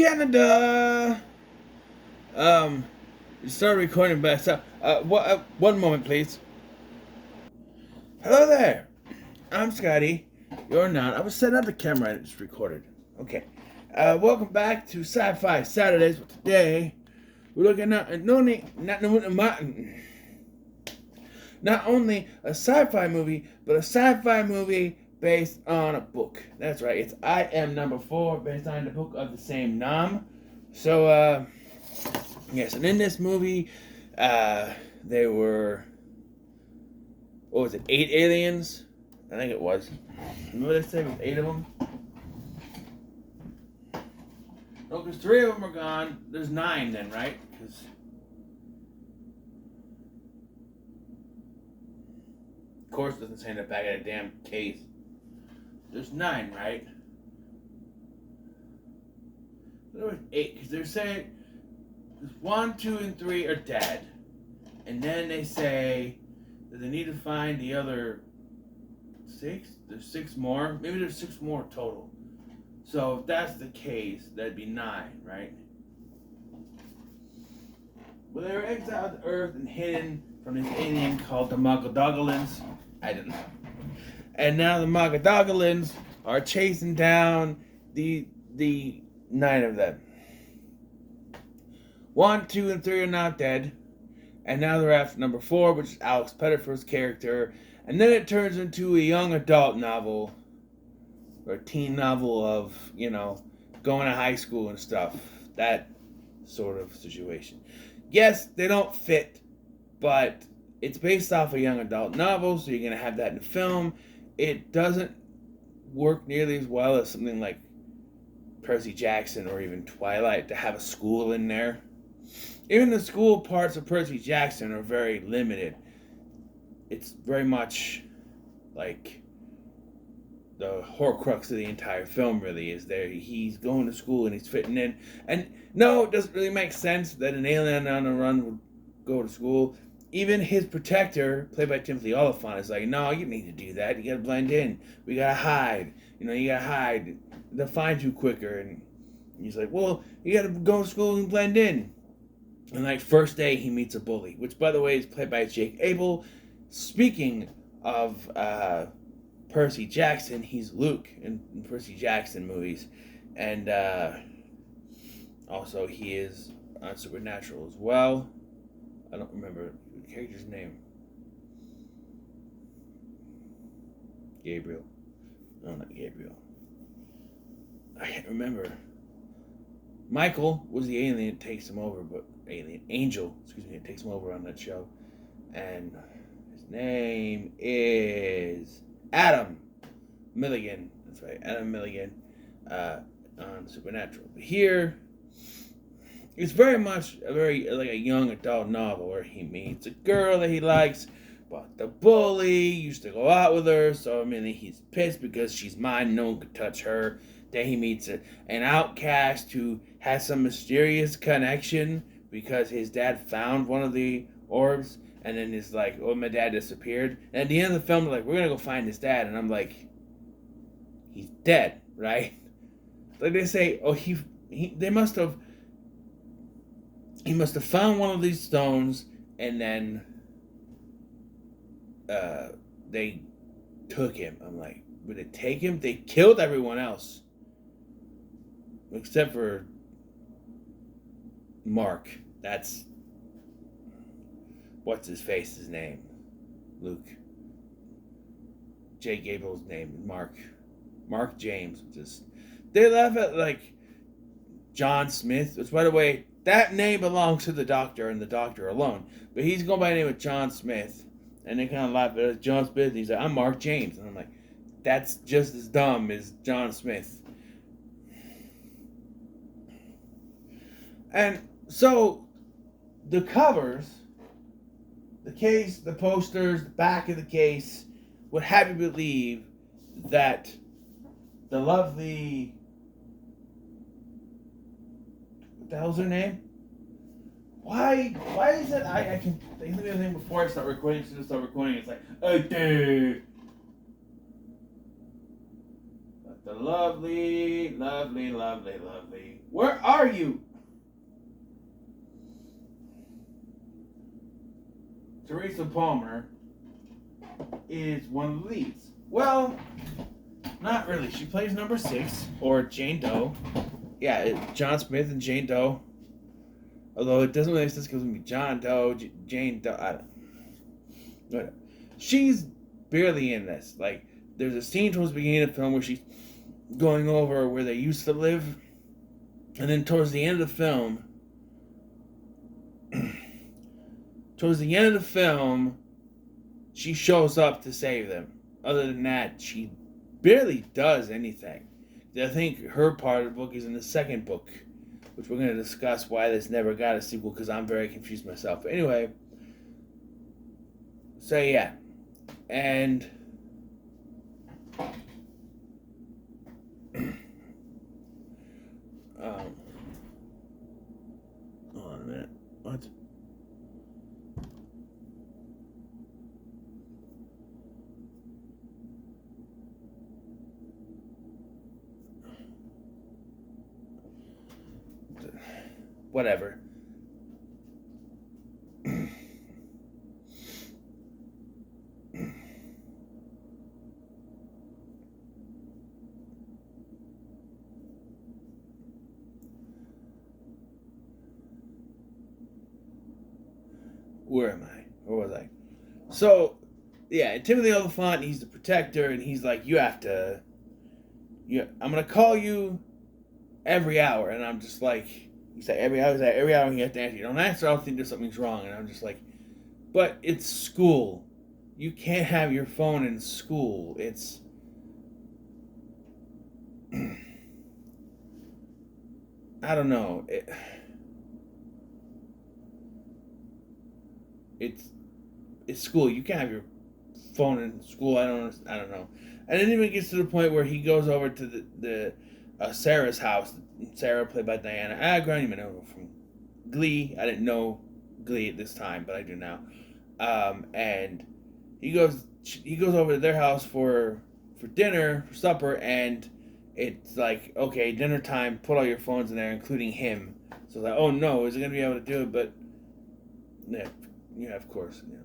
Canada. Um, start recording by itself. One moment, please. Hello there. I'm Scotty. You're not. I was setting up the camera and it just recorded. Okay. Welcome back to Sci-Fi Saturdays. Today we're looking at not only a sci-fi movie, but a sci-fi movie based on a book. That's right. It's I Am Number 4, based on the book of the same name. So, yes, and in this movie, there were, what was it, 8 aliens? I think it was. What did I say? It was 8 of them? No, because 3 of them are gone. There's 9 then, right? Because of course it doesn't say in the back of the damn case. There's 9, right? There was 8, because they're saying 1, 2, and 3 are dead. And then they say that they need to find the other 6? There's 6 more? Maybe there's 6 more total. So if that's the case, that'd be 9, right? Well, they were exiled to Earth and hidden from this alien called the Mogodogalans. I don't know. And now the Mogodogalans are chasing down the 9 of them. 1, 2, and 3 are not dead. And now they're after number 4, which is Alex Pettyford's character. And then it turns into a young adult novel, or a teen novel of, going to high school and stuff. That sort of situation. Yes, they don't fit, but it's based off a young adult novel, so you're going to have that in the film. It doesn't work nearly as well as something like Percy Jackson or even Twilight to have a school in there. Even the school parts of Percy Jackson are very limited. It's very much like the horcrux of the entire film really is there. He's going to school and he's fitting in. And no, it doesn't really make sense that an alien on the run would go to school. Even his protector, played by Timothy Olyphant, is like, no, you need to do that. You gotta blend in. We gotta hide. You gotta hide. They'll find you quicker. And he's like, well, you gotta go to school and blend in. And first day he meets a bully, which by the way is played by Jake Abel. Speaking of Percy Jackson, he's Luke in Percy Jackson movies. And also he is on Supernatural as well. I don't remember the character's name. Gabriel. No, not Gabriel. I can't remember. Michael was the alien that takes him over, Angel, that takes him over on that show. And his name is Adam Milligan. That's right, Adam Milligan on Supernatural. But here, it's very much like a young adult novel where he meets a girl that he likes, but the bully used to go out with her, so he's pissed because she's mine, no one could touch her. Then he meets an outcast who has some mysterious connection because his dad found one of the orbs, and then he's like, oh, my dad disappeared. And at the end of the film, they're like, we're gonna go find his dad, and I'm like, he's dead, right? Like they say, oh, he must have found one of these stones, and then they took him. I'm like, would they take him? They killed everyone else. Except for Mark. That's what's his face's name? Luke. Jay Gable's name is Mark. Mark James. They laugh at John Smith, which by the way, that name belongs to the Doctor and the Doctor alone. But he's going by the name of John Smith. And they kind of laugh at it. John Smith. And he's like, I'm Mark James. And I'm like, that's just as dumb as John Smith. And so, the covers, the case, the posters, the back of the case, would have you believe that the lovely, what the hell's her name? Why is it, I can think of the thing before I start recording, as soon as I start recording, it's like, The lovely, lovely, lovely, lovely. Where are you? Teresa Palmer is one of the leads. Well, not really. She plays number 6, or Jane Doe. Yeah, John Smith and Jane Doe. Although it doesn't really make sense because it would be John Doe, Jane Doe. I don't. Whatever. She's barely in this. Like, there's a scene towards the beginning of the film where she's going over where they used to live, and then towards the end of the film, she shows up to save them. Other than that, she barely does anything. I think her part of the book is in the second book, which we're going to discuss why this never got a sequel because I'm very confused myself. But anyway, so yeah, and hold on a minute. What? Whatever. Where am I? Where was I? So, yeah, Timothy Oliphant, he's the protector, and he's like, you have to. I'm gonna call you every hour, and I'm just like, you say every hour, you have to answer. You don't answer, I'll think there's something's wrong, and I'm just like, but it's school. You can't have your phone in school. It's I don't know. It's it's school. You can't have your phone in school. I don't know. And it even gets to the point where he goes over to the Sarah's house. Sarah, played by Diana Agron. You may know her from Glee. I didn't know Glee at this time, but I do now. And he goes over to their house for dinner, for supper, and it's like, okay, dinner time. Put all your phones in there, including him. So it's like, oh no, is he gonna be able to do it? But yeah, of course. Yeah.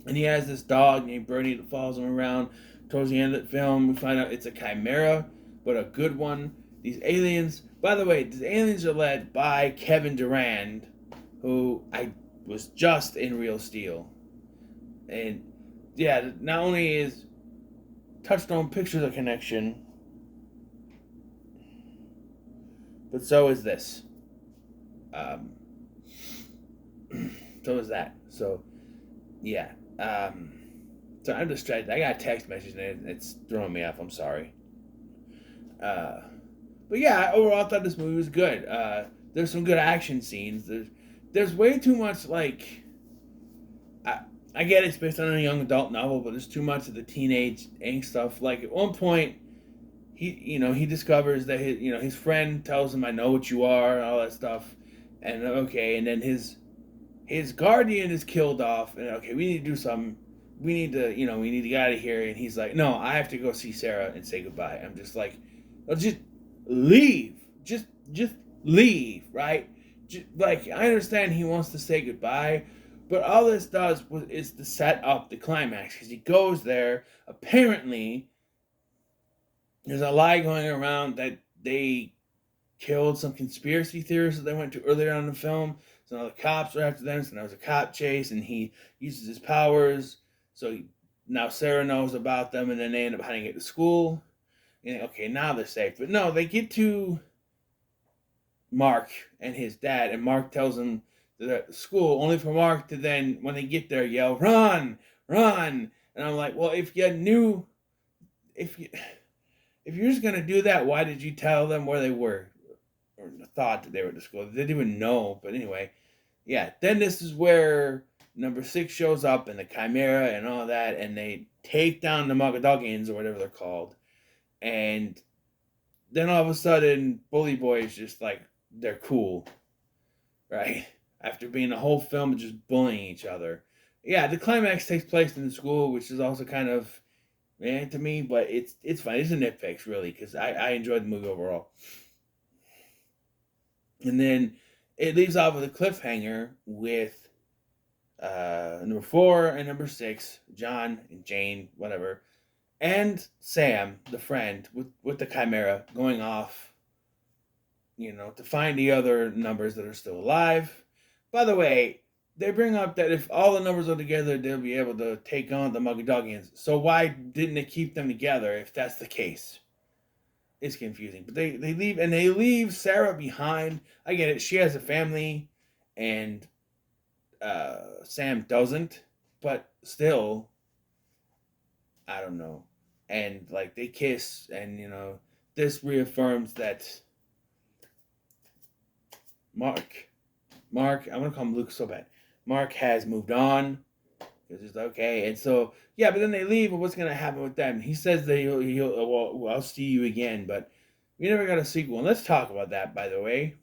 And he has this dog named Bernie that follows him around. Towards the end of the film, we find out it's a chimera, but a good one. These aliens, by the way, these aliens are led by Kevin Durand, who I was just in Real Steel. And yeah, not only is Touchstone Pictures a connection, but so is this. So is that. So, yeah. So I'm distracted. I got a text message and it's throwing me off. I'm sorry. But yeah, overall I thought this movie was good. There's some good action scenes. There's way too much like I get it's based on a young adult novel, but there's too much of the teenage angst stuff. Like at one point, he discovers that his friend tells him, "I know what you are," and all that stuff, and okay, and then his guardian is killed off, and okay, we need to do something. We need to get out of here. And he's like, no, I have to go see Sarah and say goodbye. I'm just like, well, just leave. Just leave, right? Like, I understand he wants to say goodbye, but all this does is to set up the climax. Because he goes there, apparently, there's a lie going around that they killed some conspiracy theorists that they went to earlier on in the film. So now the cops are after them. So now there's a cop chase, and he uses his powers. So now Sarah knows about them, and then they end up hiding at the school. And okay, now they're safe. But no, they get to Mark and his dad, and Mark tells them they're at the school, only for Mark to then, when they get there, yell, "Run! Run!" And I'm like, well, if you're just gonna do that, why did you tell them where they were? Or thought that they were at the school. They didn't even know. But anyway, yeah. Then this is where number 6 shows up and the Chimera and all that, and they take down the Mugaduggins or whatever they're called. And then all of a sudden, Bully Boy is just like, they're cool, right? After being the whole film just bullying each other. Yeah, the climax takes place in the school, which is also kind of to me, but it's fine. It's a nitpicks really because I enjoyed the movie overall. And then it leaves off with a cliffhanger with number 4 and number 6, John and Jane, whatever, and Sam, the friend, with the Chimera going off, to find the other numbers that are still alive. By the way, they bring up that if all the numbers are together, they'll be able to take on the Muggadogians. So why didn't they keep them together if that's the case? It's confusing. But they leave, and they leave Sarah behind. I get it. She has a family, and Sam doesn't. But still, I don't know. And like they kiss, and this reaffirms that Mark, I'm gonna call him Luke so bad. Mark has moved on because it's okay, and so yeah. But then they leave, and what's gonna happen with them? He says that well, I'll see you again, but we never got a sequel. And let's talk about that, by the way,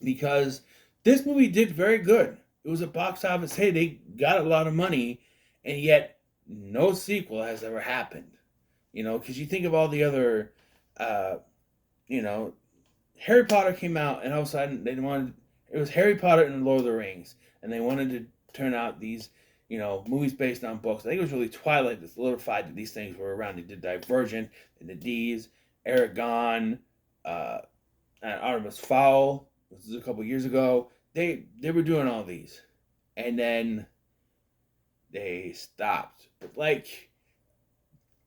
because this movie did very good. It was a box office hit. They got a lot of money, and yet no sequel has ever happened. Because you think of all the other, uh, you know, Harry Potter came out, and all of a sudden they wanted it was Harry Potter and the Lord of the Rings, and they wanted to turn out these, movies based on books. I think it was really Twilight that solidified that these things were around. They did Divergent, they did these, Aragon, uh, and Artemis Fowl. This is a couple years ago. They were doing all these, and then they stopped. But like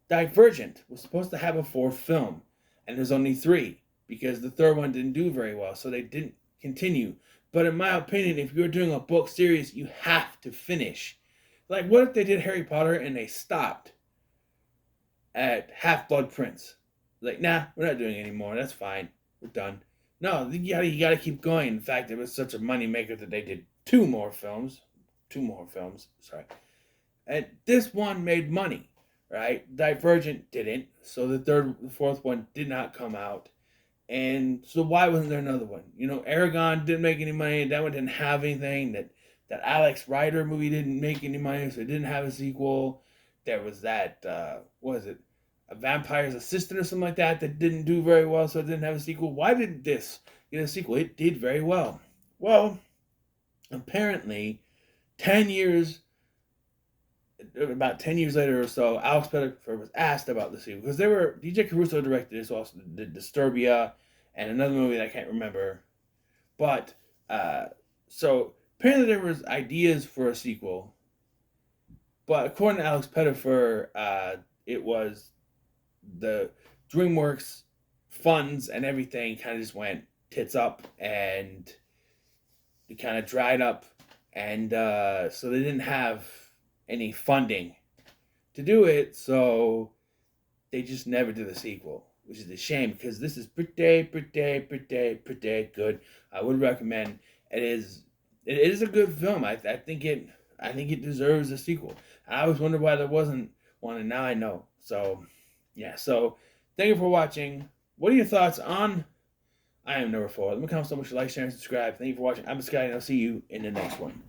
Divergent was supposed to have a fourth film, and there's only three because the third one didn't do very well, so they didn't continue. But in my opinion, if you're doing a book series, you have to finish. Like, what if they did Harry Potter and they stopped at Half Blood Prince? Like, nah, we're not doing it anymore. That's fine. We're done. No, you gotta keep going. In fact, it was such a moneymaker that they did two more films. Two more films. Sorry. And this one made money, right? Divergent didn't. So the fourth one did not come out. And so why wasn't there another one? Aragon didn't make any money. That one didn't have anything. That Alex Rider movie didn't make any money, so it didn't have a sequel. There was that, what was it? A Vampire's Assistant or something like that didn't do very well, so it didn't have a sequel. Why didn't this get a sequel? It did very well. Well, apparently, about 10 years later or so, Alex Pettyfer was asked about the sequel because DJ Caruso directed this, also did Disturbia and another movie that I can't remember. But so apparently there was ideas for a sequel, but according to Alex Pettyfer, it was the DreamWorks funds and everything kind of just went tits up, and it kind of dried up, and so they didn't have any funding to do it, so they just never did a sequel, which is a shame because this is pretty good. I would recommend. It is a good film. I think it deserves a sequel. I always wondered why there wasn't one, and now I know. So yeah. So thank you for watching. What are your thoughts on I Am Number 4? Let me comment so much, like, share, and subscribe. Thank you for watching. I'm Scotty, and I'll see you in the next one.